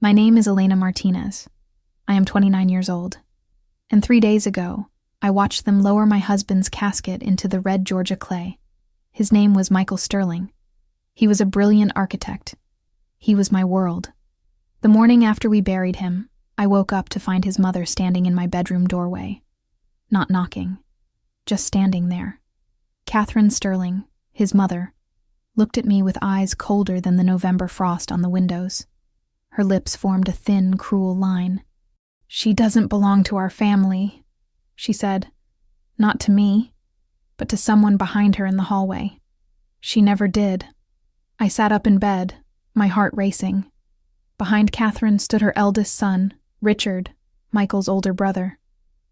My name is Elena Martinez. I am 29 years old. And 3 days ago, I watched them lower my husband's casket into the red Georgia clay. His name was Michael Sterling. He was a brilliant architect. He was my world. The morning after we buried him, I woke up to find his mother standing in my bedroom doorway. Not knocking, just standing there. Catherine Sterling, his mother, looked at me with eyes colder than the November frost on the windows. Her lips formed a thin, cruel line. "She doesn't belong to our family," she said. Not to me, but to someone behind her in the hallway. She never did. I sat up in bed, my heart racing. Behind Catherine stood her eldest son, Richard, Michael's older brother.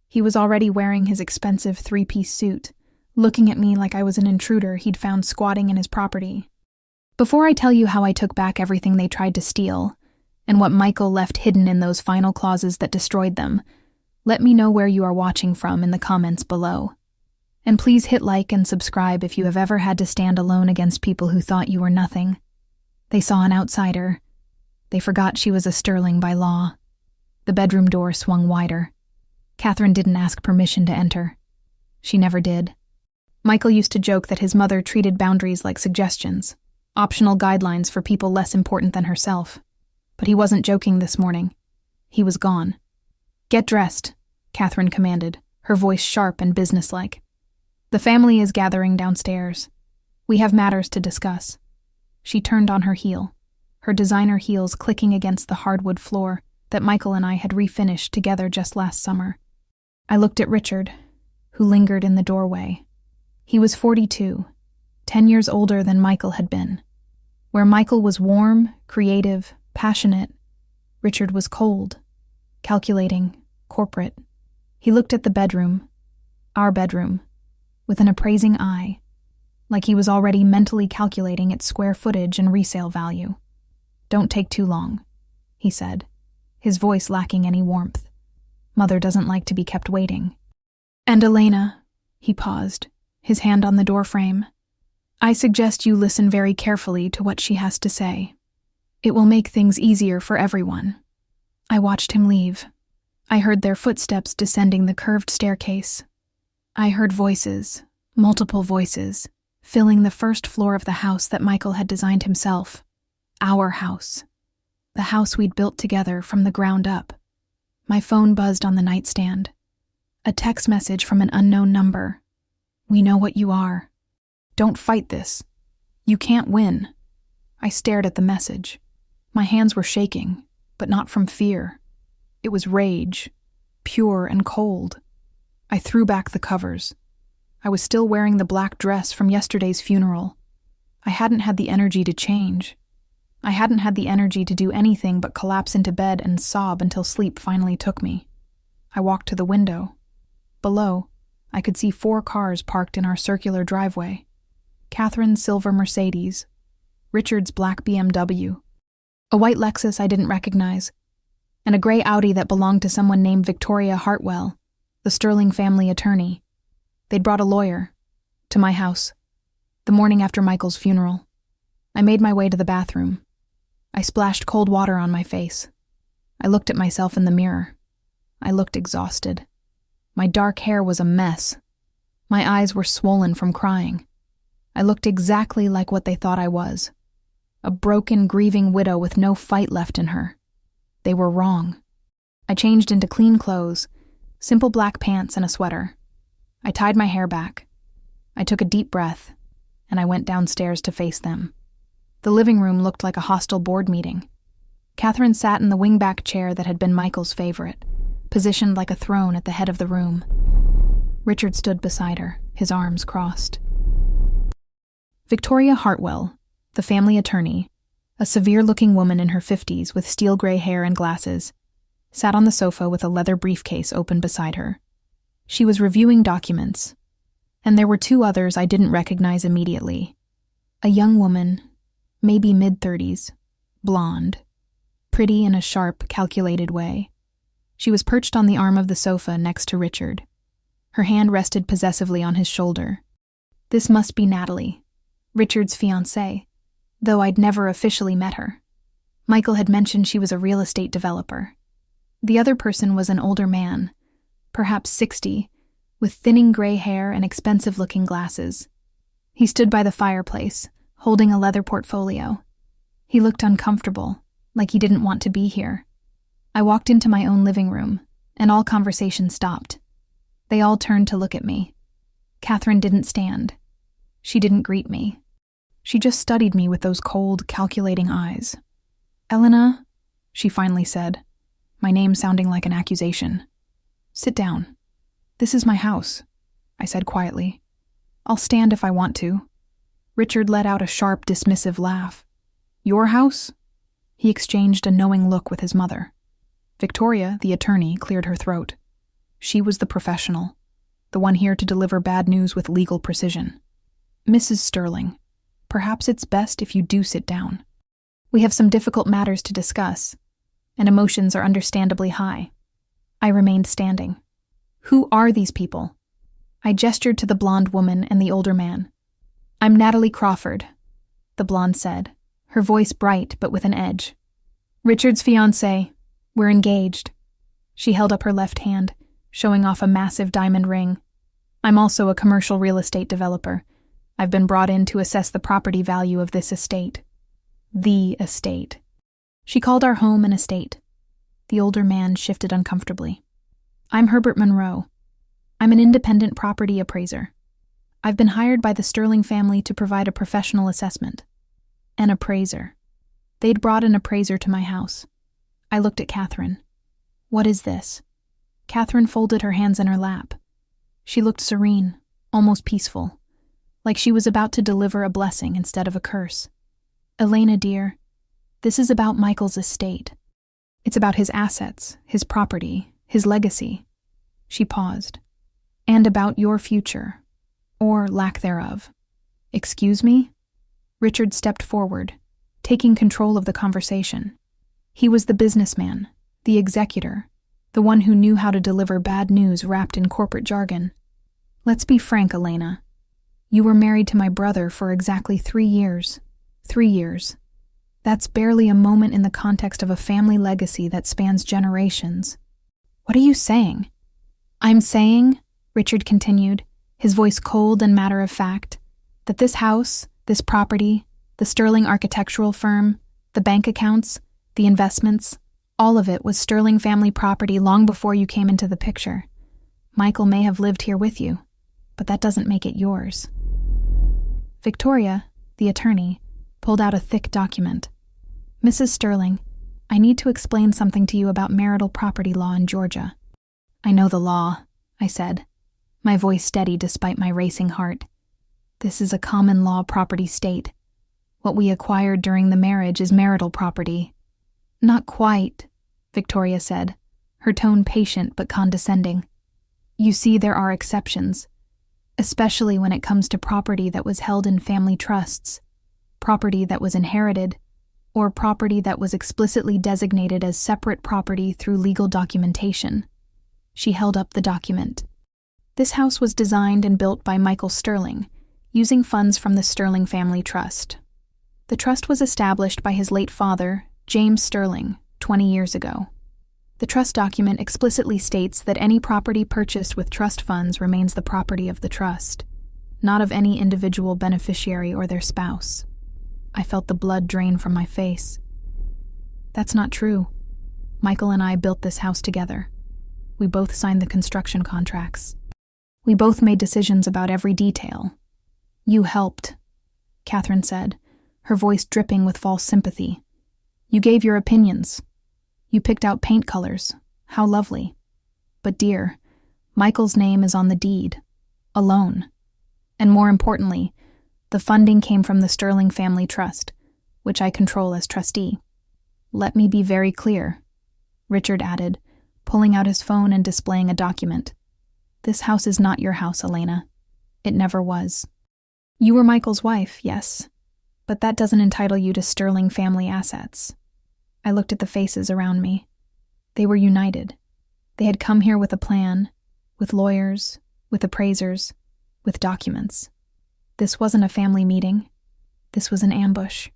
He was already wearing his expensive 3-piece suit, looking at me like I was an intruder he'd found squatting in his property. Before I tell you how I took back everything they tried to steal, and what Michael left hidden in those final clauses that destroyed them, let me know where you are watching from in the comments below. And please hit like and subscribe if you have ever had to stand alone against people who thought you were nothing. They saw an outsider. They forgot she was a Sterling by law. The bedroom door swung wider. Catherine didn't ask permission to enter. She never did. Michael used to joke that his mother treated boundaries like suggestions, optional guidelines for people less important than herself. But he wasn't joking this morning. He was gone. "Get dressed," Catherine commanded, her voice sharp and businesslike. "The family is gathering downstairs. We have matters to discuss." She turned on her heel, her designer heels clicking against the hardwood floor that Michael and I had refinished together just last summer. I looked at Richard, who lingered in the doorway. He was 42, 10 years older than Michael had been. Where Michael was warm, creative, passionate, Richard was cold, calculating, corporate. He looked at the bedroom, our bedroom, with an appraising eye, like he was already mentally calculating its square footage and resale value. "Don't take too long," he said, his voice lacking any warmth. "Mother doesn't like to be kept waiting." "And Elena," he paused, his hand on the doorframe, "I suggest you listen very carefully to what she has to say. It will make things easier for everyone." I watched him leave. I heard their footsteps descending the curved staircase. I heard voices, multiple voices, filling the first floor of the house that Michael had designed himself. Our house. The house we'd built together from the ground up. My phone buzzed on the nightstand. A text message from an unknown number. "We know what you are. Don't fight this. You can't win." I stared at the message. My hands were shaking, but not from fear. It was rage, pure and cold. I threw back the covers. I was still wearing the black dress from yesterday's funeral. I hadn't had the energy to change. I hadn't had the energy to do anything but collapse into bed and sob until sleep finally took me. I walked to the window. Below, I could see 4 cars parked in our circular driveway. Catherine's silver Mercedes, Richard's black BMW, a white Lexus I didn't recognize, and a gray Audi that belonged to someone named Victoria Hartwell, the Sterling family attorney. They'd brought a lawyer to my house the morning after Michael's funeral. I made my way to the bathroom. I splashed cold water on my face. I looked at myself in the mirror. I looked exhausted. My dark hair was a mess. My eyes were swollen from crying. I looked exactly like what they thought I was. A broken, grieving widow with no fight left in her. They were wrong. I changed into clean clothes, simple black pants and a sweater. I tied my hair back. I took a deep breath, and I went downstairs to face them. The living room looked like a hostile board meeting. Catherine sat in the wingback chair that had been Michael's favorite, positioned like a throne at the head of the room. Richard stood beside her, his arms crossed. Victoria Hartwell, the family attorney, a severe-looking woman in her 50s with steel-gray hair and glasses, sat on the sofa with a leather briefcase open beside her. She was reviewing documents, and there were 2 others I didn't recognize immediately. A young woman, maybe mid-30s, blonde, pretty in a sharp, calculated way. She was perched on the arm of the sofa next to Richard. Her hand rested possessively on his shoulder. This must be Natalie, Richard's fiancée, though I'd never officially met her. Michael had mentioned she was a real estate developer. The other person was an older man, perhaps 60, with thinning gray hair and expensive-looking glasses. He stood by the fireplace, holding a leather portfolio. He looked uncomfortable, like he didn't want to be here. I walked into my own living room, and all conversation stopped. They all turned to look at me. Catherine didn't stand. She didn't greet me. She just studied me with those cold, calculating eyes. "Elena," she finally said, my name sounding like an accusation. "Sit down. This is my house," I said quietly. "I'll stand if I want to." Richard let out a sharp, dismissive laugh. "Your house?" He exchanged a knowing look with his mother. Victoria, the attorney, cleared her throat. She was the professional, the one here to deliver bad news with legal precision. "Mrs. Sterling, perhaps it's best if you do sit down. We have some difficult matters to discuss, and emotions are understandably high." I remained standing. "Who are these people?" I gestured to the blonde woman and the older man. "I'm Natalie Crawford," the blonde said, her voice bright but with an edge. "Richard's fiancée. We're engaged." She held up her left hand, showing off a massive diamond ring. "I'm also a commercial real estate developer. I've been brought in to assess the property value of this estate." The estate. She called our home an estate. The older man shifted uncomfortably. "I'm Herbert Monroe. I'm an independent property appraiser. I've been hired by the Sterling family to provide a professional assessment." An appraiser. They'd brought an appraiser to my house. I looked at Catherine. "What is this?" Catherine folded her hands in her lap. She looked serene, almost peaceful, like she was about to deliver a blessing instead of a curse. "Elena, dear, this is about Michael's estate. It's about his assets, his property, his legacy." She paused. "And about your future, or lack thereof." "Excuse me?" Richard stepped forward, taking control of the conversation. He was the businessman, the executor, the one who knew how to deliver bad news wrapped in corporate jargon. "Let's be frank, Elena. You were married to my brother for exactly 3 years. 3 years. That's barely a moment in the context of a family legacy that spans generations." "What are you saying?" "I'm saying," Richard continued, his voice cold and matter-of-fact, "that this house, this property, the Sterling architectural firm, the bank accounts, the investments, all of it was Sterling family property long before you came into the picture. Michael may have lived here with you, but that doesn't make it yours." Victoria, the attorney, pulled out a thick document. "Mrs. Sterling, I need to explain something to you about marital property law in Georgia." "I know the law," I said, my voice steady despite my racing heart. "This is a common law property state. What we acquired during the marriage is marital property." "Not quite," Victoria said, her tone patient but condescending. "You see, there are exceptions, especially when it comes to property that was held in family trusts, property that was inherited, or property that was explicitly designated as separate property through legal documentation." She held up the document. "This house was designed and built by Michael Sterling, using funds from the Sterling Family Trust. The trust was established by his late father, James Sterling, 20 years ago. The trust document explicitly states that any property purchased with trust funds remains the property of the trust, not of any individual beneficiary or their spouse." I felt the blood drain from my face. "That's not true. Michael and I built this house together. We both signed the construction contracts. We both made decisions about every detail. You helped," Catherine said, her voice dripping with false sympathy. "You gave your opinions. You picked out paint colors. How lovely. But dear, Michael's name is on the deed. Alone. And more importantly, the funding came from the Sterling Family Trust, which I control as trustee. Let me be very clear," Richard added, pulling out his phone and displaying a document. "This house is not your house, Elena. It never was. You were Michael's wife, yes, but that doesn't entitle you to Sterling family assets." I looked at the faces around me. They were united. They had come here with a plan, with lawyers, with appraisers, with documents. This wasn't a family meeting. This was an ambush.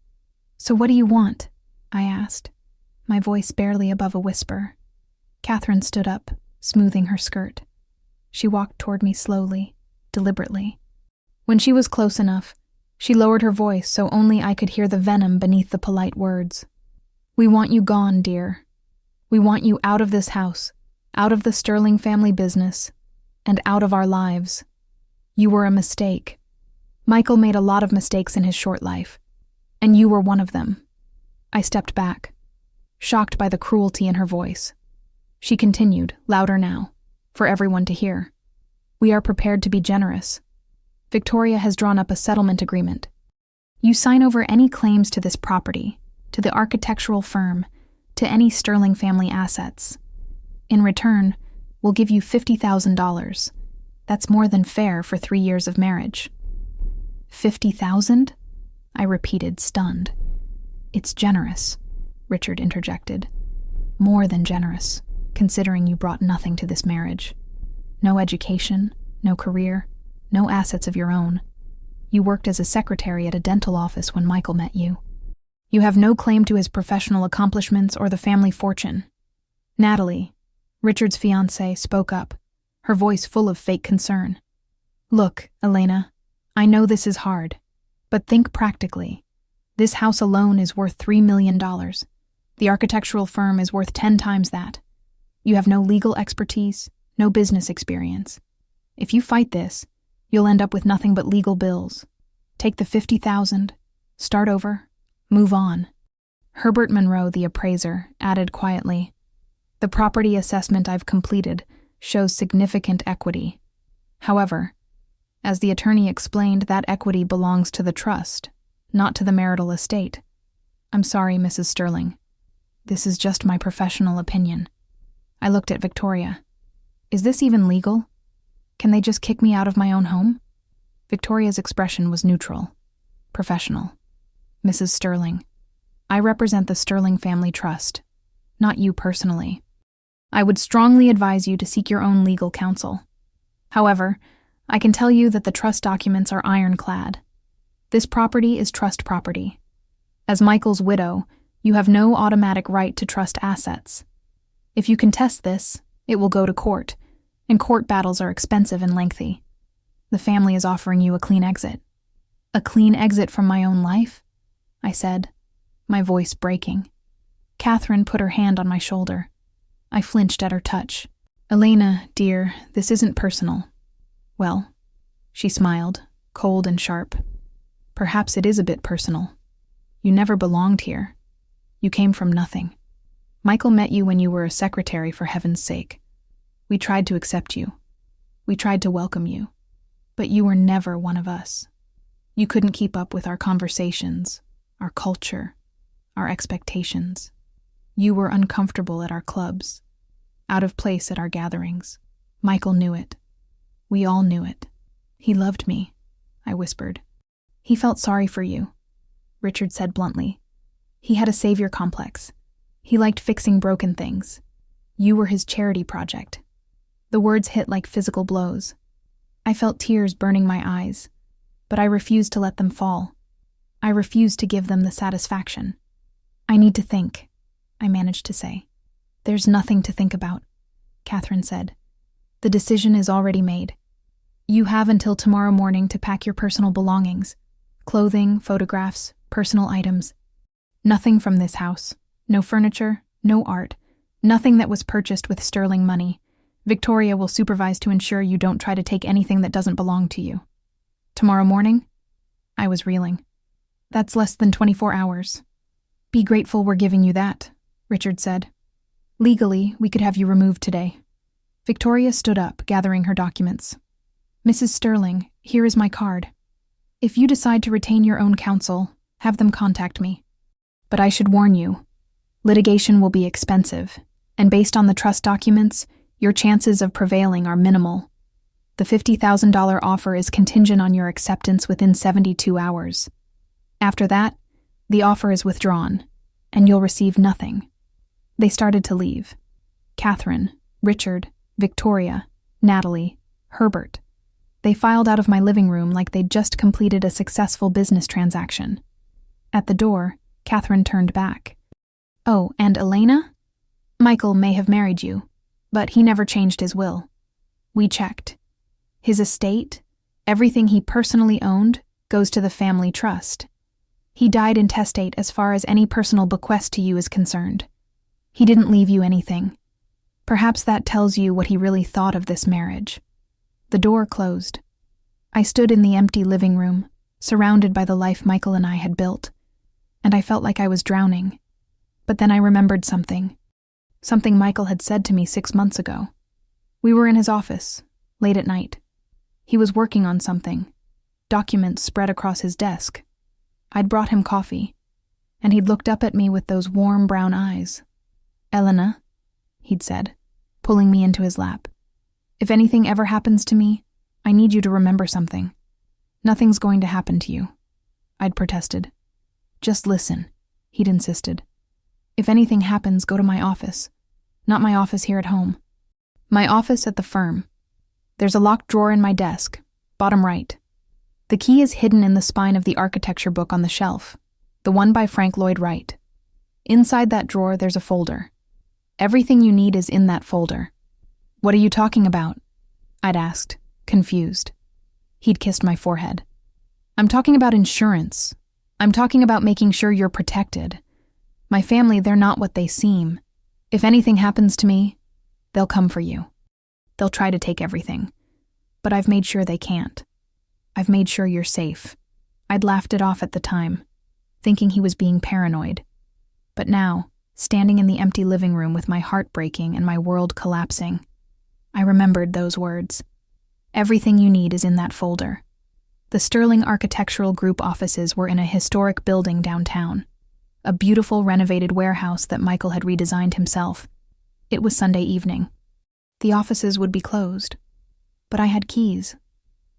"So what do you want?" I asked, my voice barely above a whisper. Catherine stood up, smoothing her skirt. She walked toward me slowly, deliberately. When she was close enough, she lowered her voice so only I could hear the venom beneath the polite words. We want you gone, dear. We want you out of this house, out of the Sterling family business, and out of our lives. You were a mistake. Michael made a lot of mistakes in his short life, and you were one of them. I stepped back, shocked by the cruelty in her voice. She continued, louder now, for everyone to hear. We are prepared to be generous. Victoria has drawn up a settlement agreement. You sign over any claims to this property, to the architectural firm, to any Sterling family assets. In return, we'll give you $50,000. That's more than fair for 3 years of marriage. 50,000? I repeated, stunned. It's generous, Richard interjected. More than generous, considering you brought nothing to this marriage. No education, no career, no assets of your own. You worked as a secretary at a dental office when Michael met you. You have no claim to his professional accomplishments or the family fortune. Natalie, Richard's fiancée, spoke up, her voice full of fake concern. Look, Elena, I know this is hard, but think practically. This house alone is worth $3 million. The architectural firm is worth 10 times that. You have no legal expertise, no business experience. If you fight this, you'll end up with nothing but legal bills. Take the $50,000, start over, move on. Herbert Monroe, the appraiser, added quietly, the property assessment I've completed shows significant equity. However, as the attorney explained, that equity belongs to the trust, not to the marital estate. I'm sorry, Mrs. Sterling. This is just my professional opinion. I looked at Victoria. Is this even legal? Can they just kick me out of my own home? Victoria's expression was neutral, professional. Mrs. Sterling, I represent the Sterling Family Trust, not you personally. I would strongly advise you to seek your own legal counsel. However, I can tell you that the trust documents are ironclad. This property is trust property. As Michael's widow, you have no automatic right to trust assets. If you contest this, it will go to court, and court battles are expensive and lengthy. The family is offering you a clean exit. A clean exit from my own life? I said, my voice breaking. Catherine put her hand on my shoulder. I flinched at her touch. Elena, dear, this isn't personal. Well, she smiled, cold and sharp. Perhaps it is a bit personal. You never belonged here. You came from nothing. Michael met you when you were a secretary, for heaven's sake. We tried to accept you. We tried to welcome you. But you were never one of us. You couldn't keep up with our conversations, our culture, our expectations. You were uncomfortable at our clubs, out of place at our gatherings. Michael knew it. We all knew it. He loved me, I whispered. He felt sorry for you, Richard said bluntly. He had a savior complex. He liked fixing broken things. You were his charity project. The words hit like physical blows. I felt tears burning my eyes, but I refused to let them fall. I refused to give them the satisfaction. I need to think, I managed to say. There's nothing to think about, Catherine said. The decision is already made. You have until tomorrow morning to pack your personal belongings, clothing, photographs, personal items. Nothing from this house, no furniture, no art, nothing that was purchased with Sterling money. Victoria will supervise to ensure you don't try to take anything that doesn't belong to you. Tomorrow morning? I was reeling. That's less than 24 hours. Be grateful we're giving you that, Richard said. Legally, we could have you removed today. Victoria stood up, gathering her documents. Mrs. Sterling, here is my card. If you decide to retain your own counsel, have them contact me. But I should warn you, litigation will be expensive, and based on the trust documents, your chances of prevailing are minimal. The $50,000 offer is contingent on your acceptance within 72 hours. After that, the offer is withdrawn, and you'll receive nothing. They started to leave. Catherine, Richard, Victoria, Natalie, Herbert. They filed out of my living room like they'd just completed a successful business transaction. At the door, Catherine turned back. Oh, and Elena? Michael may have married you, but he never changed his will. We checked. His estate, everything he personally owned, goes to the family trust. He died intestate as far as any personal bequest to you is concerned. He didn't leave you anything. Perhaps that tells you what he really thought of this marriage. The door closed. I stood in the empty living room, surrounded by the life Michael and I had built, and I felt like I was drowning. But then I remembered something Michael had said to me 6 months ago. We were in his office, late at night. He was working on something, documents spread across his desk. I'd brought him coffee, and he'd looked up at me with those warm brown eyes. "Elena," he'd said, pulling me into his lap. "If anything ever happens to me, I need you to remember something." "Nothing's going to happen to you," I'd protested. "Just listen," he'd insisted. "If anything happens, go to my office. Not my office here at home. My office at the firm. There's a locked drawer in my desk, bottom right. The key is hidden in the spine of the architecture book on the shelf, the one by Frank Lloyd Wright. Inside that drawer, there's a folder. Everything you need is in that folder." "What are you talking about?" I'd asked, confused. He'd kissed my forehead. "I'm talking about insurance. I'm talking about making sure you're protected. My family, they're not what they seem. If anything happens to me, they'll come for you. They'll try to take everything. But I've made sure they can't. I've made sure you're safe." I'd laughed it off at the time, thinking he was being paranoid. But now, standing in the empty living room with my heart breaking and my world collapsing, I remembered those words. Everything you need is in that folder. The Sterling Architectural Group offices were in a historic building downtown, a beautiful renovated warehouse that Michael had redesigned himself. It was Sunday evening. The offices would be closed, but I had keys.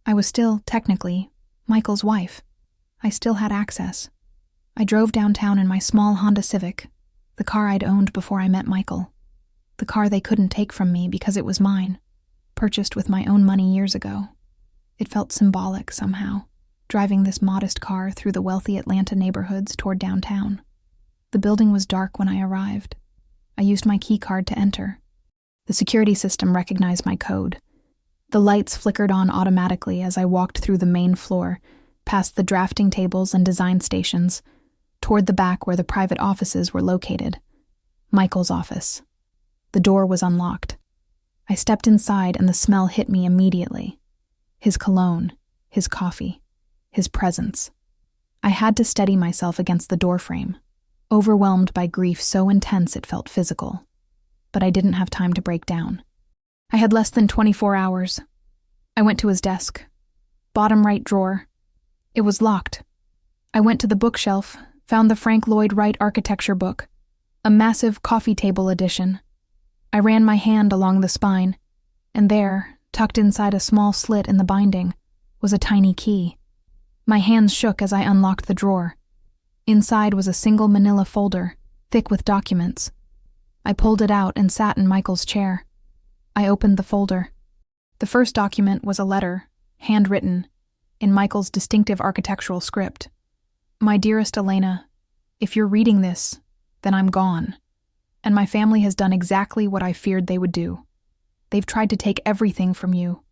I was still, technically, Michael's wife. I still had access. I drove downtown in my small Honda Civic, the car I'd owned before I met Michael. The car they couldn't take from me because it was mine, purchased with my own money years ago. It felt symbolic somehow, driving this modest car through the wealthy Atlanta neighborhoods toward downtown. The building was dark when I arrived. I used my key card to enter. The security system recognized my code. The lights flickered on automatically as I walked through the main floor, past the drafting tables and design stations, toward the back where the private offices were located. Michael's office. The door was unlocked. I stepped inside and the smell hit me immediately. His cologne, his coffee, his presence. I had to steady myself against the doorframe, overwhelmed by grief so intense it felt physical. But I didn't have time to break down. I had less than 24 hours. I went to his desk. Bottom right drawer. It was locked. I went to the bookshelf, found the Frank Lloyd Wright architecture book, a massive coffee table edition. I ran my hand along the spine, and there, tucked inside a small slit in the binding, was a tiny key. My hands shook as I unlocked the drawer. Inside was a single manila folder, thick with documents. I pulled it out and sat in Michael's chair. I opened the folder. The first document was a letter, handwritten, in Michael's distinctive architectural script. "My dearest Elena, if you're reading this, then I'm gone. And my family has done exactly what I feared they would do. They've tried to take everything from you.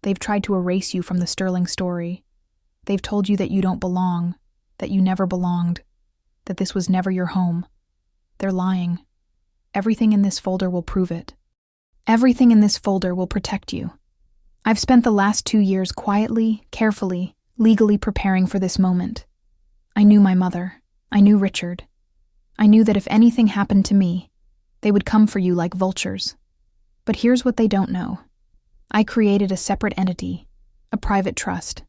They've tried to erase you from the Sterling story. They've told you that you don't belong, that you never belonged, that this was never your home. They're lying. Everything in this folder will prove it. Everything in this folder will protect you. I've spent the last 2 years quietly, carefully, legally preparing for this moment. I knew my mother. I knew Richard. I knew that if anything happened to me, they would come for you like vultures. But here's what they don't know. I created a separate entity, a private trust,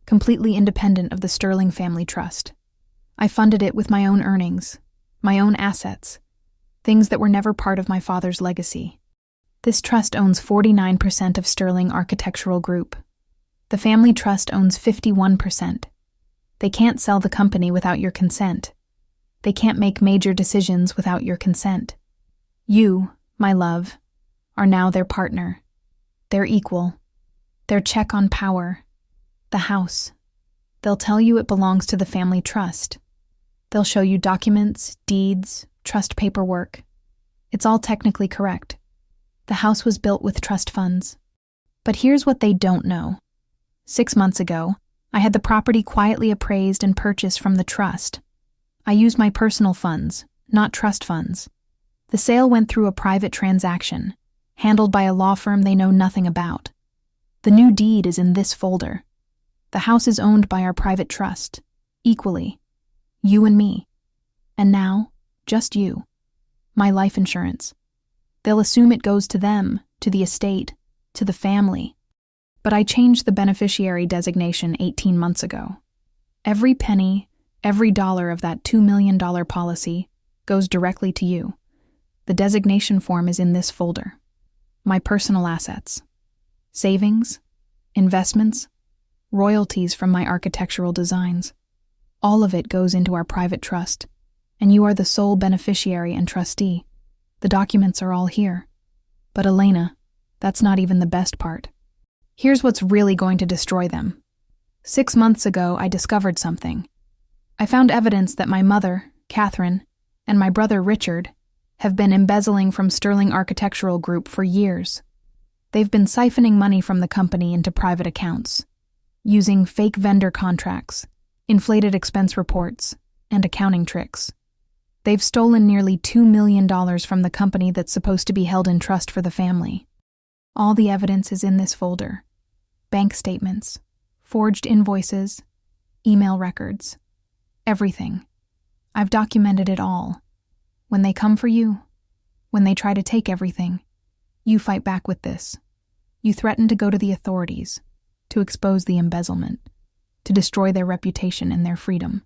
completely independent of the Sterling family trust. I funded it with my own earnings, my own assets, things that were never part of my father's legacy. This trust owns 49% of Sterling Architectural Group. The family trust owns 51%. They can't sell the company without your consent. They can't make major decisions without your consent. You, my love, are now their partner. Their equal. Their check on power. The house. They'll tell you it belongs to the family trust. They'll show you documents, deeds, trust paperwork. It's all technically correct. The house was built with trust funds. But here's what they don't know. 6 months ago, I had the property quietly appraised and purchased from the trust. I used my personal funds, not trust funds. The sale went through a private transaction, handled by a law firm they know nothing about. The new deed is in this folder. The house is owned by our private trust, equally. You and me. And now, just you. My life insurance. They'll assume it goes to them, to the estate, to the family. But I changed the beneficiary designation 18 months ago. Every penny, every dollar of that $2 million policy goes directly to you. The designation form is in this folder. My personal assets. Savings, investments, royalties from my architectural designs. All of it goes into our private trust, and you are the sole beneficiary and trustee. The documents are all here. But Elena, that's not even the best part. Here's what's really going to destroy them. 6 months ago, I discovered something. I found evidence that my mother, Catherine, and my brother, Richard, have been embezzling from Sterling Architectural Group for years. They've been siphoning money from the company into private accounts, using fake vendor contracts, inflated expense reports, and accounting tricks. They've stolen nearly $2 million from the company that's supposed to be held in trust for the family. All the evidence is in this folder. Bank statements, forged invoices, email records, everything. I've documented it all. When they come for you, when they try to take everything, you fight back with this. You threaten to go to the authorities, to expose the embezzlement, to destroy their reputation and their freedom.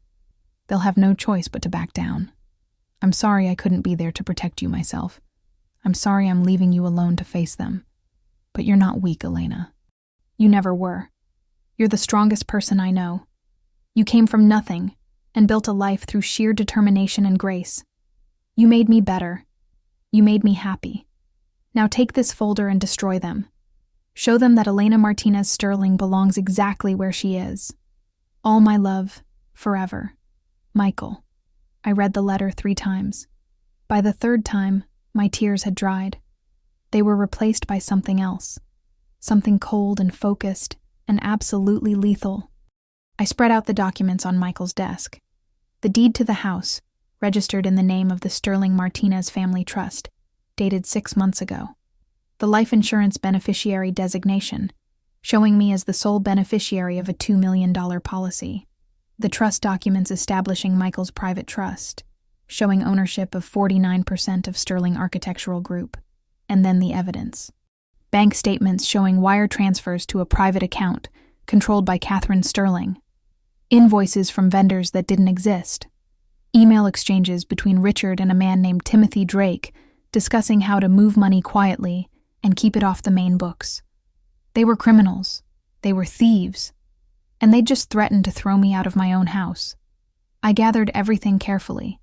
They'll have no choice but to back down. I'm sorry I couldn't be there to protect you myself. I'm sorry I'm leaving you alone to face them. But you're not weak, Elena. You never were. You're the strongest person I know. You came from nothing and built a life through sheer determination and grace. You made me better. You made me happy. Now take this folder and destroy them. Show them that Elena Martinez Sterling belongs exactly where she is. All my love, forever. Michael. I read the letter 3 times. By the 3rd time, my tears had dried. They were replaced by something else. Something cold and focused and absolutely lethal. I spread out the documents on Michael's desk. The deed to the house, registered in the name of the Sterling Martinez Family Trust, dated 6 months ago. The life insurance beneficiary designation, showing me as the sole beneficiary of a $2 million policy. The trust documents establishing Michael's private trust, showing ownership of 49% of Sterling Architectural Group, and then the evidence. Bank statements showing wire transfers to a private account controlled by Catherine Sterling. Invoices from vendors that didn't exist. Email exchanges between Richard and a man named Timothy Drake discussing how to move money quietly and keep it off the main books. They were criminals. They were thieves. And they just threatened to throw me out of my own house. I gathered everything carefully.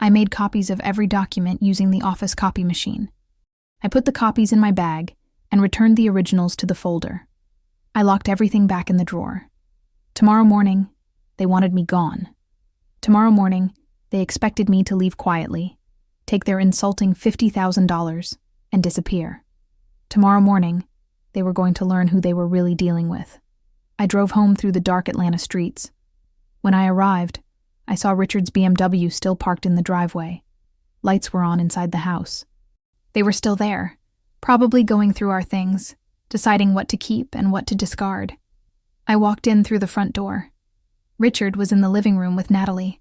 I made copies of every document using the office copy machine. I put the copies in my bag and returned the originals to the folder. I locked everything back in the drawer. Tomorrow morning, they wanted me gone. Tomorrow morning, they expected me to leave quietly, take their insulting $50,000, and disappear. Tomorrow morning, they were going to learn who they were really dealing with. I drove home through the dark Atlanta streets. When I arrived, I saw Richard's BMW still parked in the driveway. Lights were on inside the house. They were still there, probably going through our things, deciding what to keep and what to discard. I walked in through the front door. Richard was in the living room with Natalie.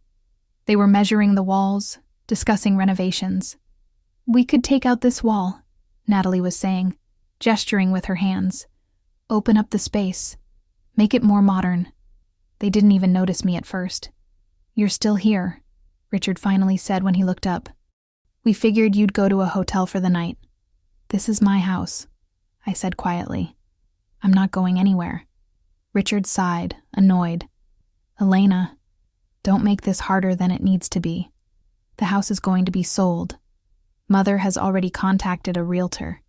They were measuring the walls, discussing renovations. "We could take out this wall," Natalie was saying, gesturing with her hands. "Open up the space. Make it more modern." They didn't even notice me at first. "You're still here," Richard finally said when he looked up. "We figured you'd go to a hotel for the night." "This is my house," I said quietly. "I'm not going anywhere." Richard sighed, annoyed. "Elena, don't make this harder than it needs to be. The house is going to be sold. Mother has already contacted a realtor.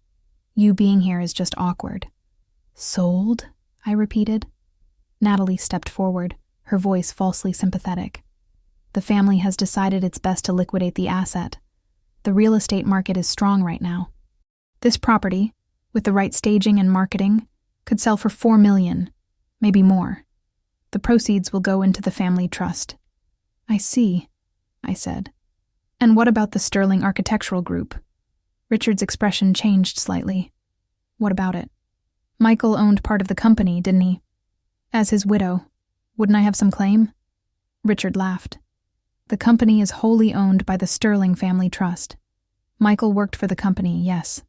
You being here is just awkward." "Sold?" I repeated. Natalie stepped forward, her voice falsely sympathetic. The family has decided it's best to liquidate the asset. The real estate market is strong right now. This property, with the right staging and marketing, could sell for $4 million, maybe more. The proceeds will go into the family trust. I see, I said. And what about the Sterling Architectural Group? Richard's expression changed slightly. What about it? Michael owned part of the company, didn't he? As his widow, wouldn't I have some claim? Richard laughed. The company is wholly owned by the Sterling Family Trust. Michael worked for the company, yes.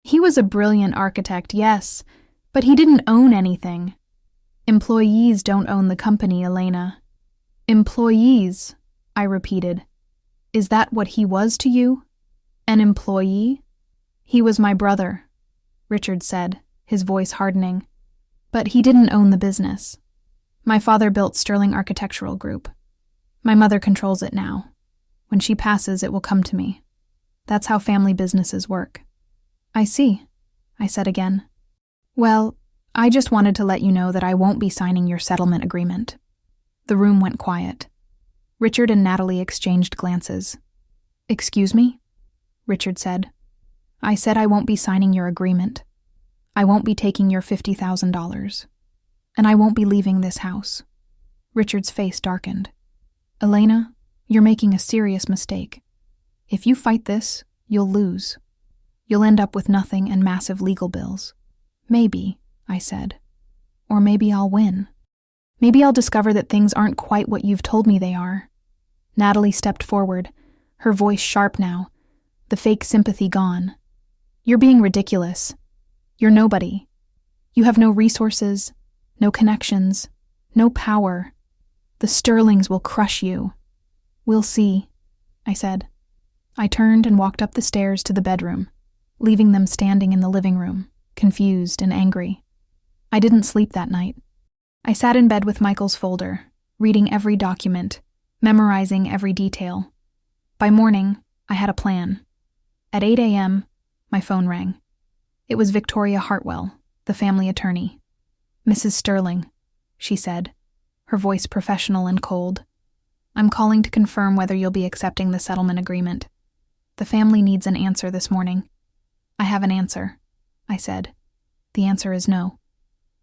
He was a brilliant architect, yes, but he didn't own anything. Employees don't own the company, Elena. Employees, I repeated. Is that what he was to you? An employee? He was my brother, Richard said, his voice hardening. But he didn't own the business. My father built Sterling Architectural Group. My mother controls it now. When she passes, it will come to me. That's how family businesses work. I see, I said again. Well, I just wanted to let you know that I won't be signing your settlement agreement. The room went quiet. Richard and Natalie exchanged glances. Excuse me? Richard said. I said I won't be signing your agreement. I won't be taking your $50,000. And I won't be leaving this house. Richard's face darkened. Elena, you're making a serious mistake. If you fight this, you'll lose. You'll end up with nothing and massive legal bills. Maybe, I said. Or maybe I'll win. Maybe I'll discover that things aren't quite what you've told me they are. Natalie stepped forward, her voice sharp now, the fake sympathy gone. You're being ridiculous. You're nobody. You have no resources, no connections, no power. The Sterlings will crush you. We'll see, I said. I turned and walked up the stairs to the bedroom, leaving them standing in the living room, confused and angry. I didn't sleep that night. I sat in bed with Michael's folder, reading every document, memorizing every detail. By morning, I had a plan. At 8 a.m., my phone rang. It was Victoria Hartwell, the family attorney. Mrs. Sterling, she said, her voice professional and cold. I'm calling to confirm whether you'll be accepting the settlement agreement. The family needs an answer this morning. I have an answer, I said. The answer is no.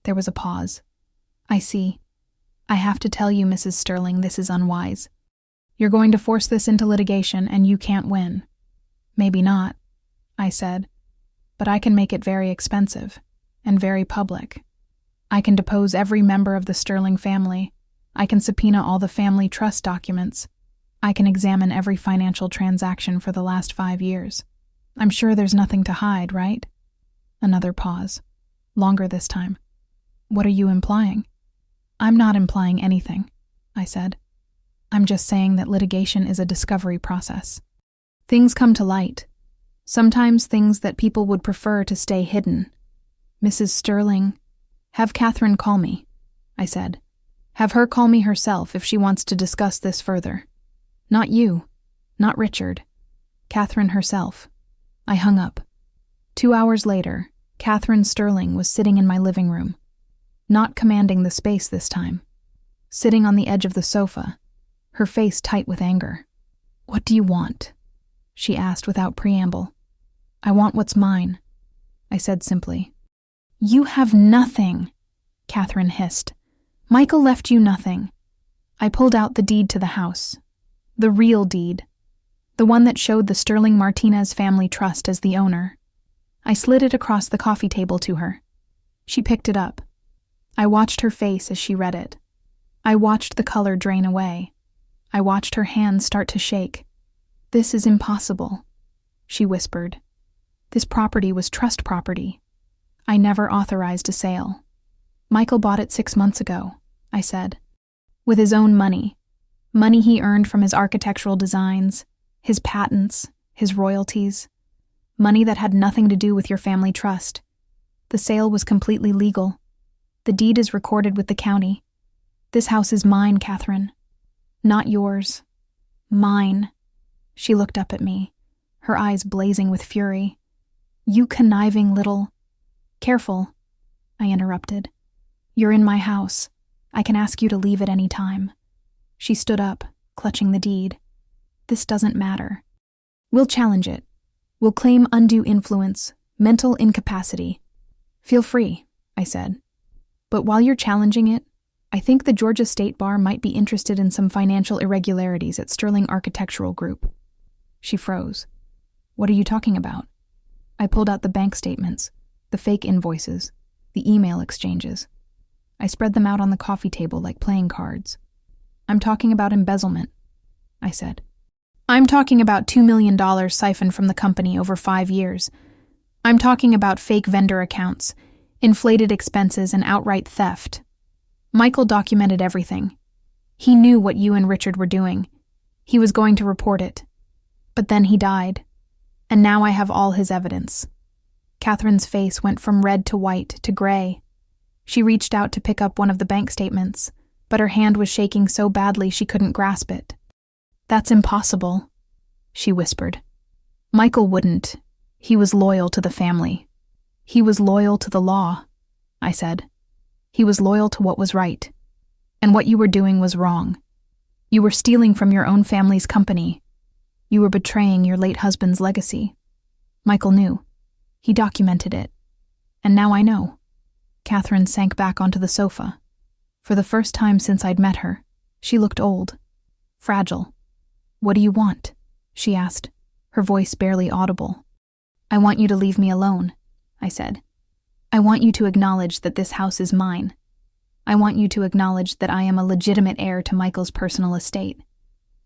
There was a pause. I see. I have to tell you, Mrs. Sterling, this is unwise. You're going to force this into litigation and you can't win. Maybe not, I said, but I can make it very expensive and very public. I can depose every member of the Sterling family. I can subpoena all the family trust documents. I can examine every financial transaction for the last 5 years. I'm sure there's nothing to hide, right? Another pause. Longer this time. What are you implying? I'm not implying anything, I said. I'm just saying that litigation is a discovery process. Things come to light. Sometimes things that people would prefer to stay hidden. Mrs. Sterling, have Catherine call me, I said. Have her call me herself if she wants to discuss this further. Not you, not Richard. Catherine herself. I hung up. 2 hours later, Catherine Sterling was sitting in my living room, not commanding the space this time, sitting on the edge of the sofa, her face tight with anger. What do you want? She asked without preamble. I want what's mine, I said simply. You have nothing, Catherine hissed. Michael left you nothing. I pulled out the deed to the house. The real deed. The one that showed the Sterling Martinez Family Trust as the owner. I slid it across the coffee table to her. She picked it up. I watched her face as she read it. I watched the color drain away. I watched her hands start to shake. This is impossible, she whispered. This property was trust property. I never authorized a sale. Michael bought it 6 months ago, I said. With his own money. Money he earned from his architectural designs, his patents, his royalties. Money that had nothing to do with your family trust. The sale was completely legal. The deed is recorded with the county. This house is mine, Catherine. Not yours. Mine. She looked up at me, her eyes blazing with fury. You conniving little... Careful, I interrupted. You're in my house. I can ask you to leave at any time. She stood up, clutching the deed. "This doesn't matter. We'll challenge it. We'll claim undue influence, mental incapacity." "Feel free," I said. "But while you're challenging it, I think the Georgia State Bar might be interested in some financial irregularities at Sterling Architectural Group." She froze. "What are you talking about?" I pulled out the bank statements, the fake invoices, the email exchanges. I spread them out on the coffee table like playing cards. "I'm talking about embezzlement," I said. "I'm talking about $2 million siphoned from the company over 5 years. I'm talking about fake vendor accounts, inflated expenses, and outright theft. Michael documented everything. He knew what you and Richard were doing. He was going to report it. But then he died. And now I have all his evidence." Catherine's face went from red to white to gray. She reached out to pick up one of the bank statements, but her hand was shaking so badly she couldn't grasp it. "That's impossible," she whispered. "Michael wouldn't. He was loyal to the family. He was loyal to the law," I said. "He was loyal to what was right. And what you were doing was wrong. You were stealing from your own family's company. You were betraying your late husband's legacy. Michael knew. He documented it. And now I know." Catherine sank back onto the sofa. For the first time since I'd met her, she looked old, fragile. "What do you want?" she asked, her voice barely audible. "I want you to leave me alone," I said. "I want you to acknowledge that this house is mine. I want you to acknowledge that I am a legitimate heir to Michael's personal estate.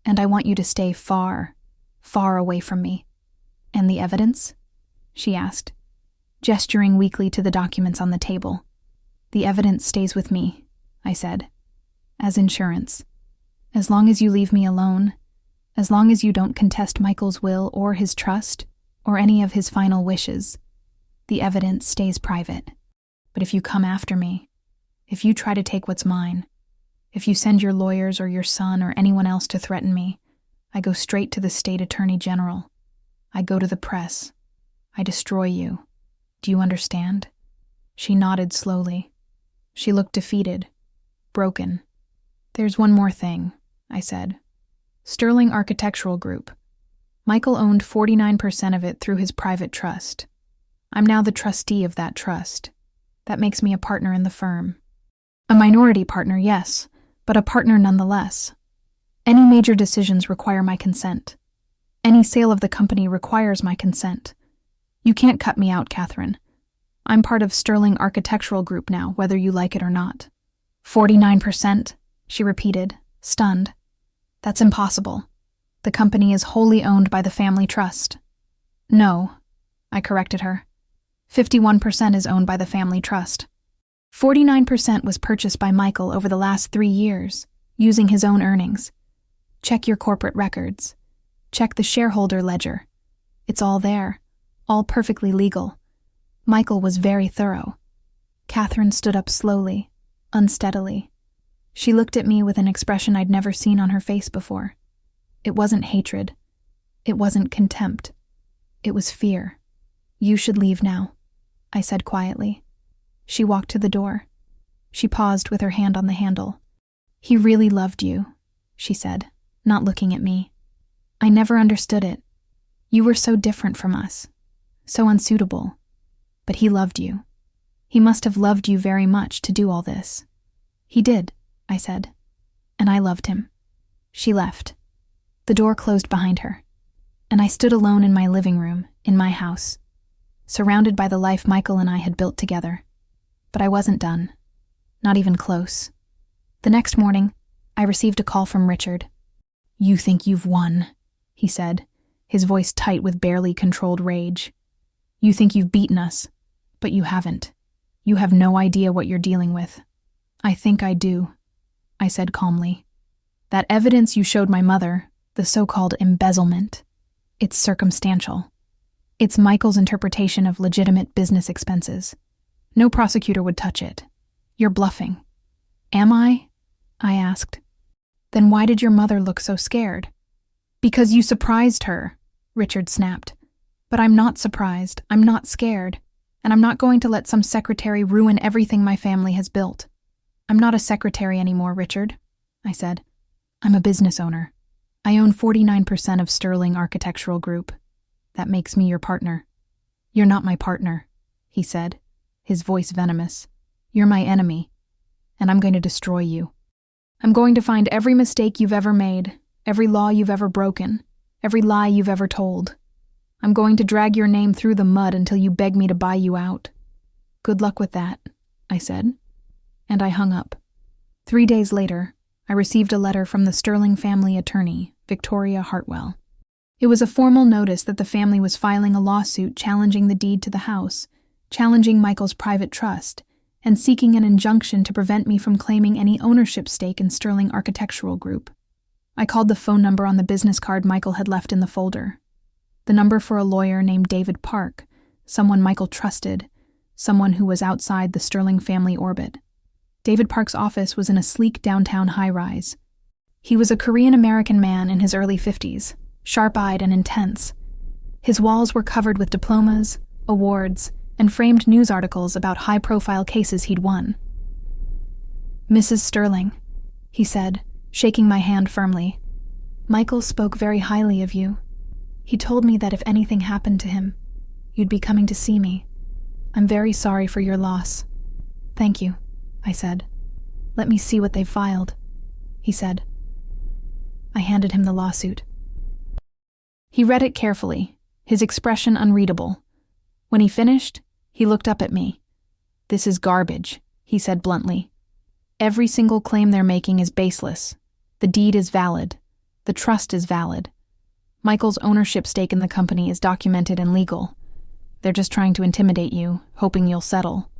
And I want you to stay far, far away from me." "And the evidence?" she asked, gesturing weakly to the documents on the table. "The evidence stays with me," I said, "as insurance. As long as you leave me alone, as long as you don't contest Michael's will or his trust, or any of his final wishes, the evidence stays private. But if you come after me, if you try to take what's mine, if you send your lawyers or your son or anyone else to threaten me, I go straight to the state attorney general. I go to the press. I destroy you. Do you understand?" She nodded slowly. She looked defeated, broken. "There's one more thing," I said. "Sterling Architectural Group. Michael owned 49% of it through his private trust. I'm now the trustee of that trust. That makes me a partner in the firm. A minority partner, yes, but a partner nonetheless. Any major decisions require my consent. Any sale of the company requires my consent. You can't cut me out, Catherine. I'm part of Sterling Architectural Group now, whether you like it or not." 49%, she repeated, stunned. "That's impossible. The company is wholly owned by the family trust." "No," I corrected her. 51% is owned by the family trust. 49% was purchased by Michael over the last 3 years, using his own earnings. Check your corporate records. Check the shareholder ledger. It's all there, all perfectly legal. Michael was very thorough. Catherine stood up slowly, unsteadily. She looked at me with an expression I'd never seen on her face before. It wasn't hatred. It wasn't contempt. It was fear. "You should leave now," I said quietly. She walked to the door. She paused with her hand on the handle. "He really loved you," she said, not looking at me. "I never understood it. You were so different from us, so unsuitable. But he loved you. He must have loved you very much to do all this." "He did," I said, "and I loved him." She left. The door closed behind her, and I stood alone in my living room, in my house, surrounded by the life Michael and I had built together. But I wasn't done. Not even close. The next morning, I received a call from Richard. "You think you've won," he said, his voice tight with barely controlled rage. "You think you've beaten us, but you haven't. You have no idea what you're dealing with." "I think I do," I said calmly. "That evidence you showed my mother, the so-called embezzlement, it's circumstantial. It's Michael's interpretation of legitimate business expenses. No prosecutor would touch it. You're bluffing." "Am I?" I asked. "Then why did your mother look so scared?" "Because you surprised her," Richard snapped. "But I'm not surprised. I'm not scared. And I'm not going to let some secretary ruin everything my family has built. I'm not a secretary anymore, Richard," I said. "I'm a business owner. I own 49% of Sterling Architectural Group. That makes me your partner. You're not my partner, he said, his voice venomous. You're my enemy, and I'm going to destroy you. I'm going to find every mistake you've ever made, every law you've ever broken, every lie you've ever told. I'm going to drag your name through the mud until you beg me to buy you out. Good luck with that, I said, and I hung up. 3 days later, I received a letter from the Sterling family attorney, Victoria Hartwell. It was a formal notice that the family was filing a lawsuit challenging the deed to the house, challenging Michael's private trust, and seeking an injunction to prevent me from claiming any ownership stake in Sterling Architectural Group. I called the phone number on the business card Michael had left in the folder. The number for a lawyer named David Park, someone Michael trusted, someone who was outside the Sterling family orbit. David Park's office was in a sleek downtown high-rise. He was a Korean-American man in his early 50s, sharp-eyed and intense. His walls were covered with diplomas, awards, and framed news articles about high-profile cases he'd won. "Mrs. Sterling," he said, shaking my hand firmly. "Michael spoke very highly of you. He told me that if anything happened to him, you'd be coming to see me. I'm very sorry for your loss." "Thank you," I said. "Let me see what they've filed," he said. I handed him the lawsuit. He read it carefully, his expression unreadable. When he finished, he looked up at me. "This is garbage," he said bluntly. "Every single claim they're making is baseless. The deed is valid. The trust is valid. Michael's ownership stake in the company is documented and legal. They're just trying to intimidate you, hoping you'll settle."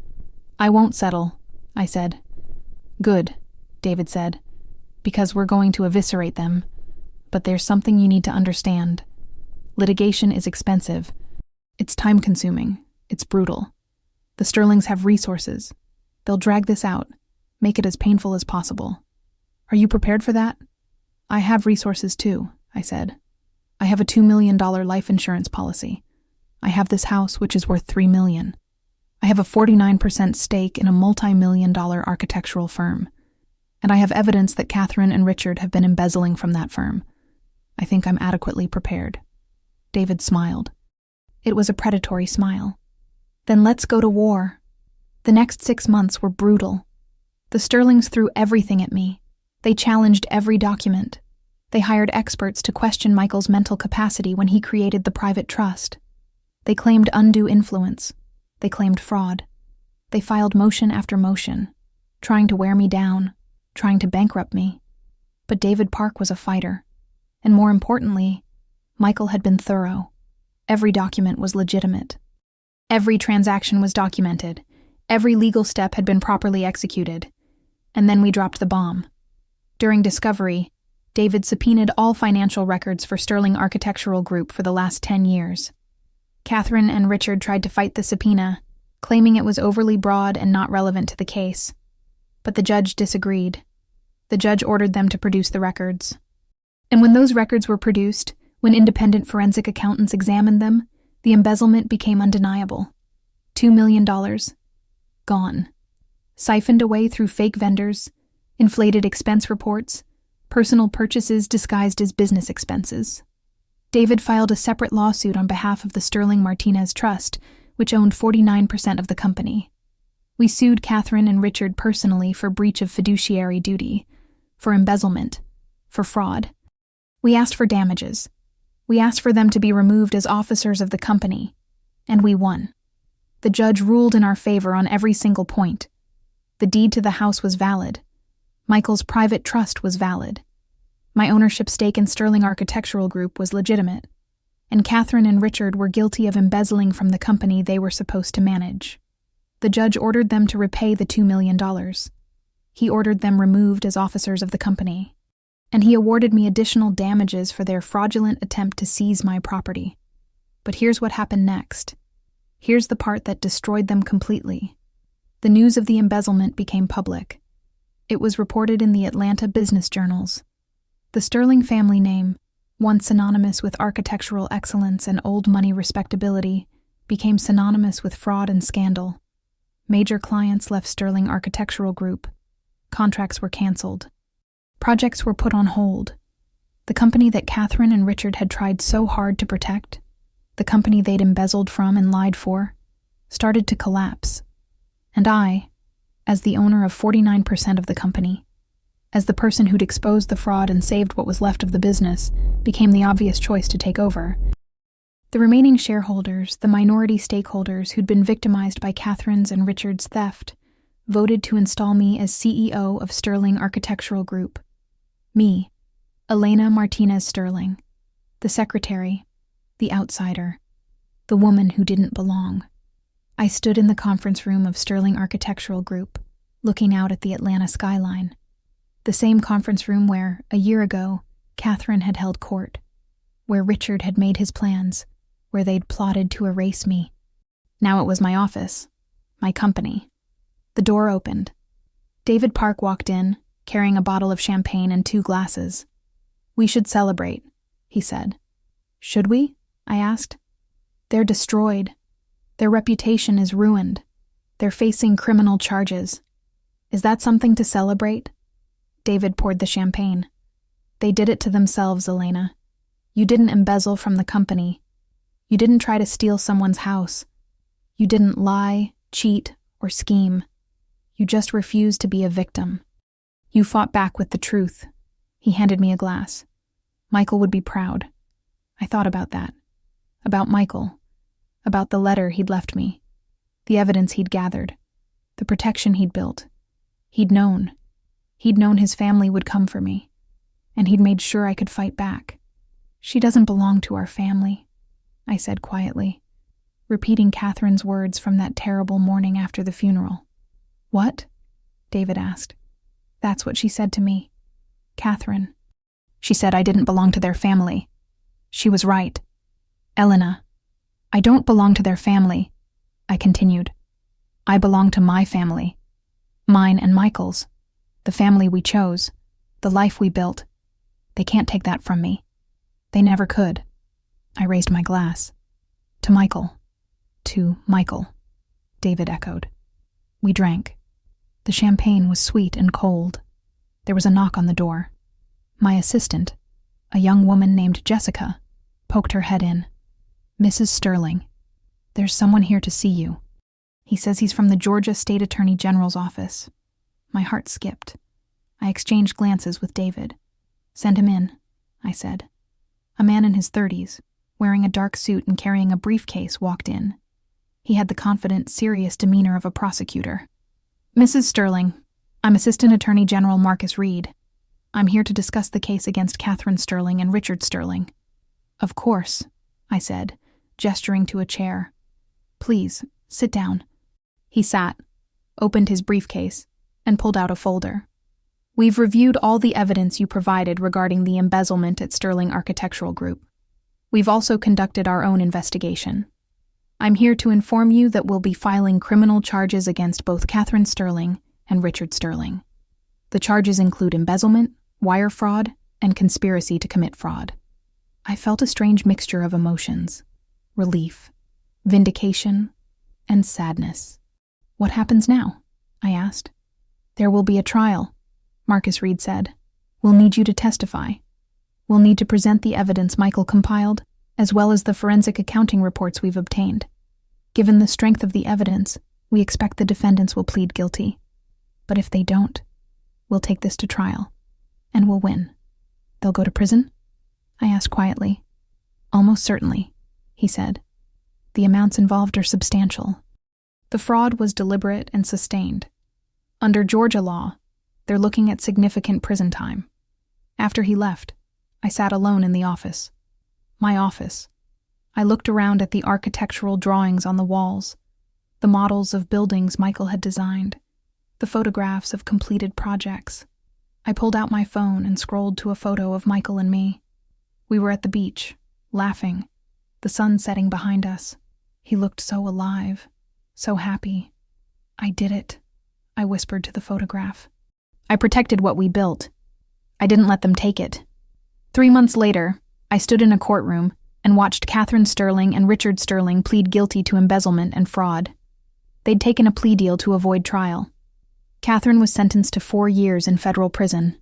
"I won't settle," I said. "Good," David said, "because we're going to eviscerate them. But there's something you need to understand. Litigation is expensive. It's time-consuming. It's brutal. The Sterlings have resources. They'll drag this out, make it as painful as possible. Are you prepared for that?" "I have resources too," I said. "I have a $2 million life insurance policy. I have this house, which is worth $3 million. I have a 49% stake in a multi-million-dollar architectural firm. And I have evidence that Catherine and Richard have been embezzling from that firm. I think I'm adequately prepared." David smiled. It was a predatory smile. "Then let's go to war." The next 6 months were brutal. The Sterlings threw everything at me. They challenged every document. They hired experts to question Michael's mental capacity when he created the private trust. They claimed undue influence. They claimed fraud. They filed motion after motion, trying to wear me down, trying to bankrupt me. But David Park was a fighter. And more importantly, Michael had been thorough. Every document was legitimate. Every transaction was documented. Every legal step had been properly executed. And then we dropped the bomb. During discovery, David subpoenaed all financial records for Sterling Architectural Group for the last 10 years. Catherine and Richard tried to fight the subpoena, claiming it was overly broad and not relevant to the case. But the judge disagreed. The judge ordered them to produce the records. And when those records were produced, when independent forensic accountants examined them, the embezzlement became undeniable. $2 million. Gone. Siphoned away through fake vendors, inflated expense reports, personal purchases disguised as business expenses. David filed a separate lawsuit on behalf of the Sterling Martinez Trust, which owned 49% of the company. We sued Catherine and Richard personally for breach of fiduciary duty, for embezzlement, for fraud. We asked for damages. We asked for them to be removed as officers of the company, and we won. The judge ruled in our favor on every single point. The deed to the house was valid. Michael's private trust was valid. My ownership stake in Sterling Architectural Group was legitimate, and Catherine and Richard were guilty of embezzling from the company they were supposed to manage. The judge ordered them to repay the $2 million. He ordered them removed as officers of the company, and he awarded me additional damages for their fraudulent attempt to seize my property. But here's what happened next. Here's the part that destroyed them completely. The news of the embezzlement became public. It was reported in the Atlanta business journals. The Sterling family name, once synonymous with architectural excellence and old money respectability, became synonymous with fraud and scandal. Major clients left Sterling Architectural Group. Contracts were canceled. Projects were put on hold. The company that Catherine and Richard had tried so hard to protect, the company they'd embezzled from and lied for, started to collapse. And I, as the owner of 49% of the company, as the person who'd exposed the fraud and saved what was left of the business, became the obvious choice to take over. The remaining shareholders, the minority stakeholders who'd been victimized by Catherine's and Richard's theft, voted to install me as CEO of Sterling Architectural Group. Me, Elena Martinez Sterling, the secretary, the outsider, the woman who didn't belong. I stood in the conference room of Sterling Architectural Group, looking out at the Atlanta skyline. The same conference room where, a year ago, Catherine had held court, where Richard had made his plans, where they'd plotted to erase me. Now it was my office, my company. The door opened. David Park walked in, carrying a bottle of champagne and 2 glasses. "We should celebrate," he said. "Should we?" I asked. "They're destroyed. Their reputation is ruined. They're facing criminal charges. Is that something to celebrate?" David poured the champagne. "They did it to themselves, Elena. You didn't embezzle from the company. You didn't try to steal someone's house. You didn't lie, cheat, or scheme. You just refused to be a victim. You fought back with the truth." He handed me a glass. Michael would be proud. I thought about that. About Michael. About the letter he'd left me. The evidence he'd gathered. The protection he'd built. He'd known. He'd known his family would come for me. And he'd made sure I could fight back. "She doesn't belong to our family," I said quietly, repeating Catherine's words from that terrible morning after the funeral. "What?" David asked. "That's what she said to me. Catherine. She said I didn't belong to their family. She was right. Elena, I don't belong to their family," I continued. "I belong to my family. Mine and Michael's. The family we chose. The life we built. They can't take that from me. They never could." I raised my glass. "To Michael." "To Michael," David echoed. We drank. The champagne was sweet and cold. There was a knock on the door. My assistant, a young woman named Jessica, poked her head in. "Mrs. Sterling, there's someone here to see you. He says he's from the Georgia State Attorney General's office." My heart skipped. I exchanged glances with David. "Send him in," I said. A man in his 30s, wearing a dark suit and carrying a briefcase, walked in. He had the confident, serious demeanor of a prosecutor. "Mrs. Sterling, I'm Assistant Attorney General Marcus Reed. I'm here to discuss the case against Catherine Sterling and Richard Sterling." "Of course," I said, gesturing to a chair. "Please, sit down." He sat, opened his briefcase, and pulled out a folder. "We've reviewed all the evidence you provided regarding the embezzlement at Sterling Architectural Group. We've also conducted our own investigation. I'm here to inform you that we'll be filing criminal charges against both Catherine Sterling and Richard Sterling. The charges include embezzlement, wire fraud, and conspiracy to commit fraud." I felt a strange mixture of emotions: relief, vindication, and sadness. "What happens now?" I asked. "There will be a trial," Marcus Reed said. "We'll need you to testify. We'll need to present the evidence Michael compiled, as well as the forensic accounting reports we've obtained. Given the strength of the evidence, we expect the defendants will plead guilty. But if they don't, we'll take this to trial, and we'll win." "They'll go to prison?" I asked quietly. "Almost certainly," he said. "The amounts involved are substantial. The fraud was deliberate and sustained. Under Georgia law, they're looking at significant prison time." After he left, I sat alone in the office. My office. I looked around at the architectural drawings on the walls, the models of buildings Michael had designed, the photographs of completed projects. I pulled out my phone and scrolled to a photo of Michael and me. We were at the beach, laughing, the sun setting behind us. He looked so alive, so happy. "I did it," I whispered to the photograph. "I protected what we built. I didn't let them take it." 3 months later, I stood in a courtroom and watched Catherine Sterling and Richard Sterling plead guilty to embezzlement and fraud. They'd taken a plea deal to avoid trial. Catherine was sentenced to 4 years in federal prison.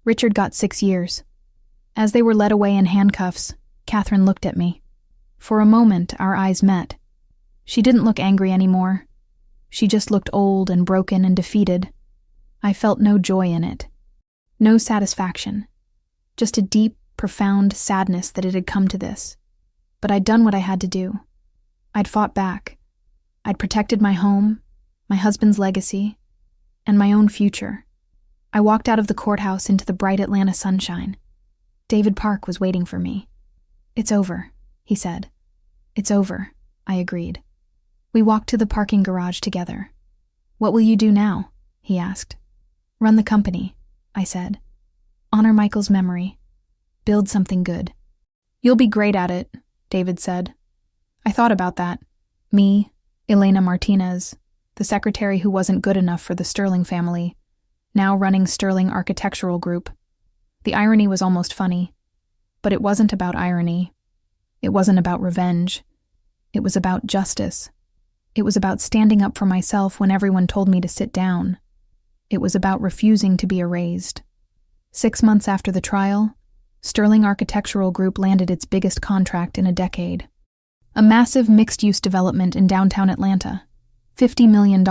Richard got 6 years. As they were led away in handcuffs, Catherine looked at me. For a moment, our eyes met. She didn't look angry anymore. She just looked old and broken and defeated. I felt no joy in it. No satisfaction. Just a deep, profound sadness that it had come to this. But I'd done what I had to do. I'd fought back. I'd protected my home, my husband's legacy, and my own future. I walked out of the courthouse into the bright Atlanta sunshine. David Park was waiting for me. "It's over," he said. "It's over," I agreed. We walked to the parking garage together. "What will you do now?" he asked. "Run the company," I said. "Honor Michael's memory. Build something good." "You'll be great at it," David said. I thought about that. Me, Elena Martinez, the secretary who wasn't good enough for the Sterling family, now running Sterling Architectural Group. The irony was almost funny. But it wasn't about irony. It wasn't about revenge. It was about justice. It was about standing up for myself when everyone told me to sit down. It was about refusing to be erased. 6 months after the trial, Sterling Architectural Group landed its biggest contract in a decade. A massive mixed-use development in downtown Atlanta, $50 million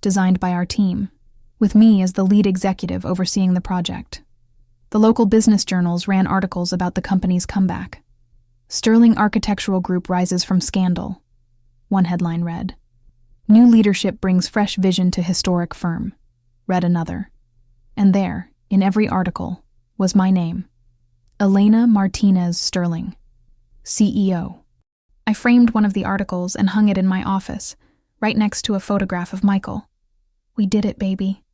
designed by our team, with me as the lead executive overseeing the project. The local business journals ran articles about the company's comeback. Sterling Architectural Group rises from scandal. One headline read, "New leadership brings fresh vision to historic firm," read another. And there, in every article, was my name. Elena Martinez Sterling, CEO. I framed one of the articles and hung it in my office, right next to a photograph of Michael. "We did it, baby,"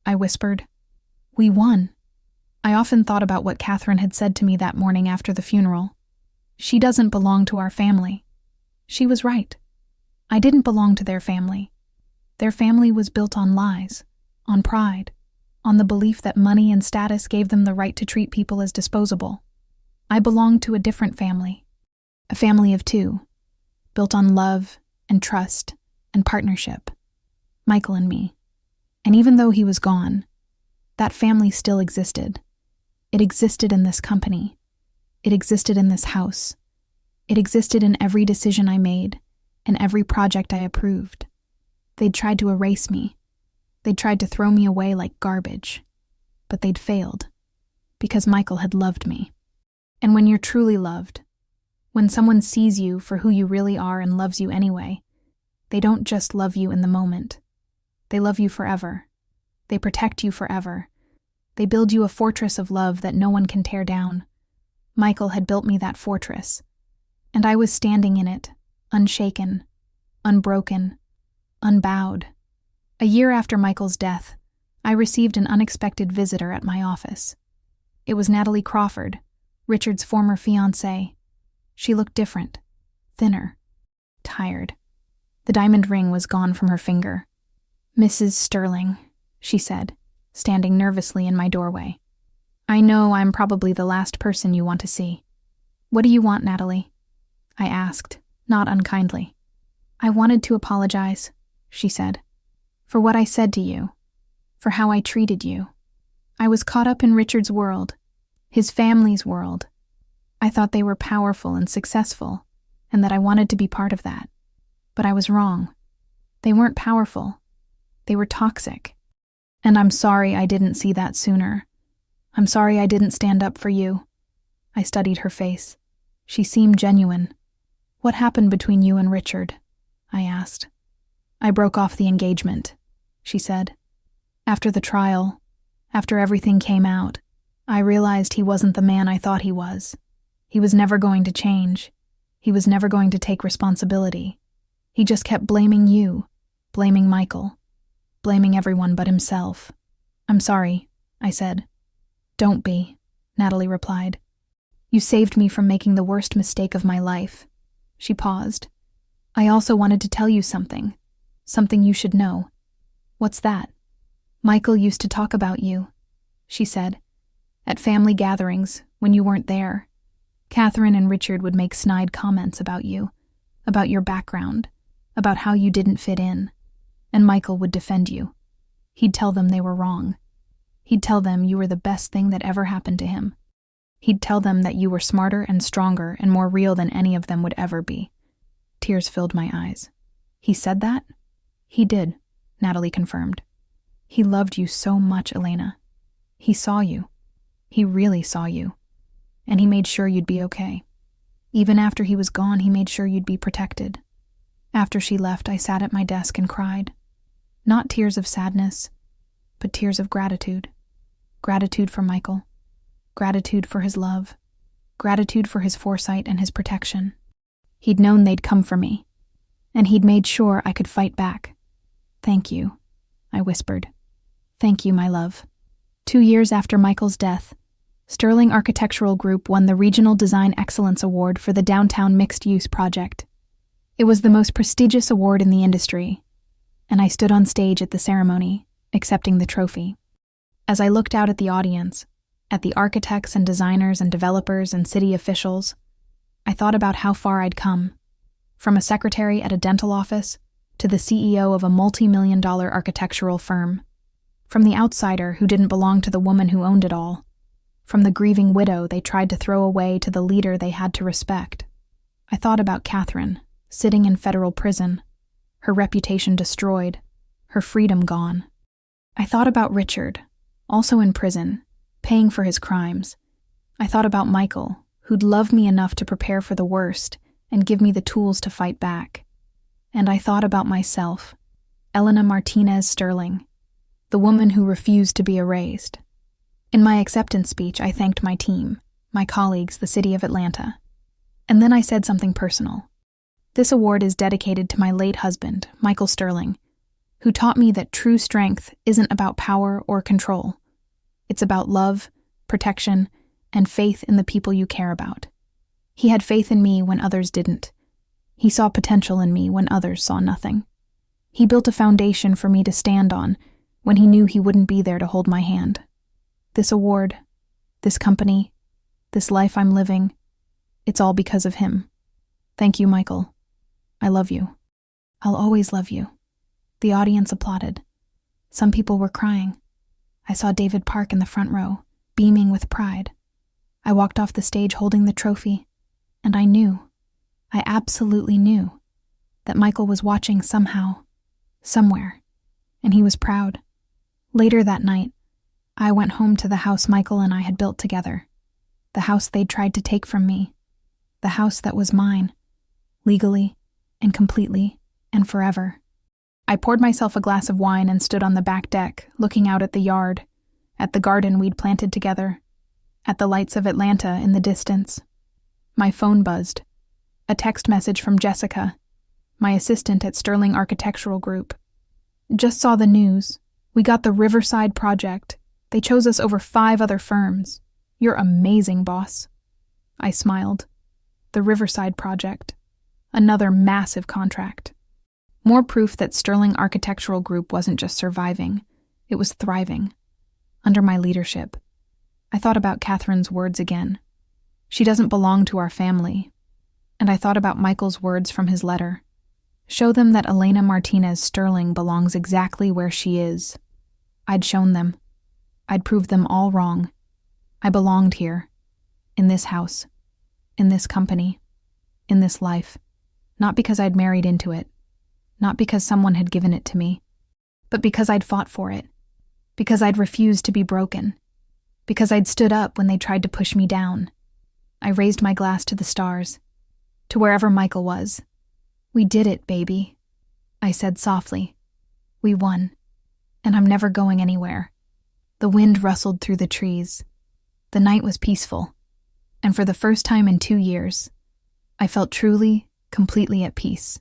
I whispered. "We won." I often thought about what Catherine had said to me that morning after the funeral. "She doesn't belong to our family." She was right. I didn't belong to their family. Their family was built on lies, on pride, on the belief that money and status gave them the right to treat people as disposable. I belonged to a different family, a family of two, built on love and trust and partnership, Michael and me. And even though he was gone, that family still existed. It existed in this company. It existed in this house. It existed in every decision I made and every project I approved. They'd tried to erase me. They'd tried to throw me away like garbage. But they'd failed, because Michael had loved me. And when you're truly loved, when someone sees you for who you really are and loves you anyway, they don't just love you in the moment. They love you forever. They protect you forever. They build you a fortress of love that no one can tear down. Michael had built me that fortress, and I was standing in it, unshaken, unbroken, unbowed. A year after Michael's death, I received an unexpected visitor at my office. It was Natalie Crawford, Richard's former fiancée. She looked different, thinner, tired. The diamond ring was gone from her finger. "Mrs. Sterling," she said, standing nervously in my doorway. "I know I'm probably the last person you want to see." "What do you want, Natalie?" I asked, not unkindly. "I wanted to apologize," she said, "for what I said to you, for how I treated you. I was caught up in Richard's world, his family's world. I thought they were powerful and successful, and that I wanted to be part of that. But I was wrong. They weren't powerful. They were toxic. And I'm sorry I didn't see that sooner. I'm sorry I didn't stand up for you." I studied her face. She seemed genuine. "What happened between you and Richard?" I asked. "I broke off the engagement," she said. "After the trial, after everything came out, I realized he wasn't the man I thought he was. He was never going to change. He was never going to take responsibility. He just kept blaming you, blaming Michael, blaming everyone but himself." "I'm sorry," I said. "Don't be," Natalie replied. "You saved me from making the worst mistake of my life." She paused. "I also wanted to tell you something you should know." "What's that?" "Michael used to talk about you," she said. "At family gatherings, when you weren't there. Catherine and Richard would make snide comments about you, about your background, about how you didn't fit in. And Michael would defend you. He'd tell them they were wrong. He'd tell them you were the best thing that ever happened to him. He'd tell them that you were smarter and stronger and more real than any of them would ever be. Tears filled my eyes. He said that? He did, Natalie confirmed. He loved you so much, Elena. He saw you. He really saw you. And he made sure you'd be okay. Even after he was gone, he made sure you'd be protected. After she left, I sat at my desk and cried. Not tears of sadness, but tears of gratitude. Gratitude for Michael. Gratitude for his love. Gratitude for his foresight and his protection. He'd known they'd come for me, and he'd made sure I could fight back. Thank you, I whispered. Thank you, my love. 2 years after Michael's death, Sterling Architectural Group won the Regional Design Excellence Award for the Downtown Mixed Use Project. It was the most prestigious award in the industry, and I stood on stage at the ceremony, accepting the trophy. As I looked out at the audience, at the architects and designers and developers and city officials, I thought about how far I'd come, from a secretary at a dental office to the CEO of a multi-million-dollar architectural firm, from the outsider who didn't belong to the woman who owned it all, from the grieving widow they tried to throw away to the leader they had to respect. I thought about Catherine, sitting in federal prison, her reputation destroyed, her freedom gone. I thought about Richard, also in prison, paying for his crimes. I thought about Michael, who'd love me enough to prepare for the worst and give me the tools to fight back. And I thought about myself, Elena Martinez Sterling, the woman who refused to be erased. In my acceptance speech, I thanked my team, my colleagues, the city of Atlanta. And then I said something personal. This award is dedicated to my late husband, Michael Sterling, who taught me that true strength isn't about power or control. It's about love, protection, and faith in the people you care about. He had faith in me when others didn't. He saw potential in me when others saw nothing. He built a foundation for me to stand on when he knew he wouldn't be there to hold my hand. This award, this company, this life I'm living, it's all because of him. Thank you, Michael. I love you. I'll always love you. The audience applauded. Some people were crying. I saw David Park in the front row, beaming with pride. I walked off the stage holding the trophy, and I absolutely knew, that Michael was watching somehow, somewhere, and he was proud. Later that night, I went home to the house Michael and I had built together, the house they'd tried to take from me, the house that was mine, legally and completely and forever. I poured myself a glass of wine and stood on the back deck, looking out at the yard, at the garden we'd planted together, at the lights of Atlanta in the distance. My phone buzzed. A text message from Jessica, my assistant at Sterling Architectural Group. Just saw the news. We got the Riverside project. They chose us over 5 other firms. You're amazing, boss. I smiled. The Riverside project. Another massive contract. More proof that Sterling Architectural Group wasn't just surviving, it was thriving. Under my leadership. I thought about Catherine's words again. She doesn't belong to our family. And I thought about Michael's words from his letter. Show them that Elena Martinez Sterling belongs exactly where she is. I'd shown them. I'd proved them all wrong. I belonged here. In this house. In this company. In this life. Not because I'd married into it. Not because someone had given it to me. But because I'd fought for it. Because I'd refused to be broken. Because I'd stood up when they tried to push me down. I raised my glass to the stars. To wherever Michael was. We did it, baby. I said softly. We won. And I'm never going anywhere. The wind rustled through the trees. The night was peaceful. And for the first time in 2 years, I felt truly, completely at peace.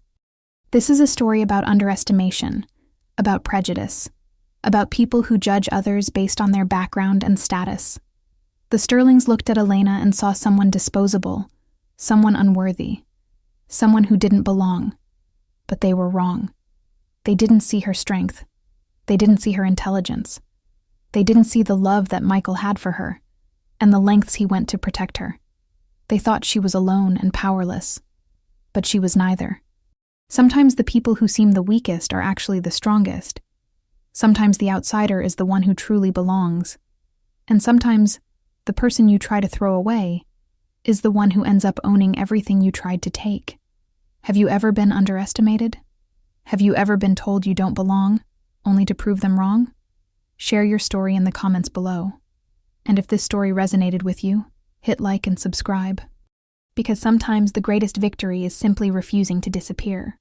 This is a story about underestimation, about prejudice, about people who judge others based on their background and status. The Sterlings looked at Elena and saw someone disposable, someone unworthy, someone who didn't belong. But they were wrong. They didn't see her strength. They didn't see her intelligence. They didn't see the love that Michael had for her, and the lengths he went to protect her. They thought she was alone and powerless. But she was neither. Sometimes the people who seem the weakest are actually the strongest. Sometimes the outsider is the one who truly belongs. And sometimes the person you try to throw away is the one who ends up owning everything you tried to take. Have you ever been underestimated? Have you ever been told you don't belong, only to prove them wrong? Share your story in the comments below. And if this story resonated with you, hit like and subscribe. Because sometimes the greatest victory is simply refusing to disappear.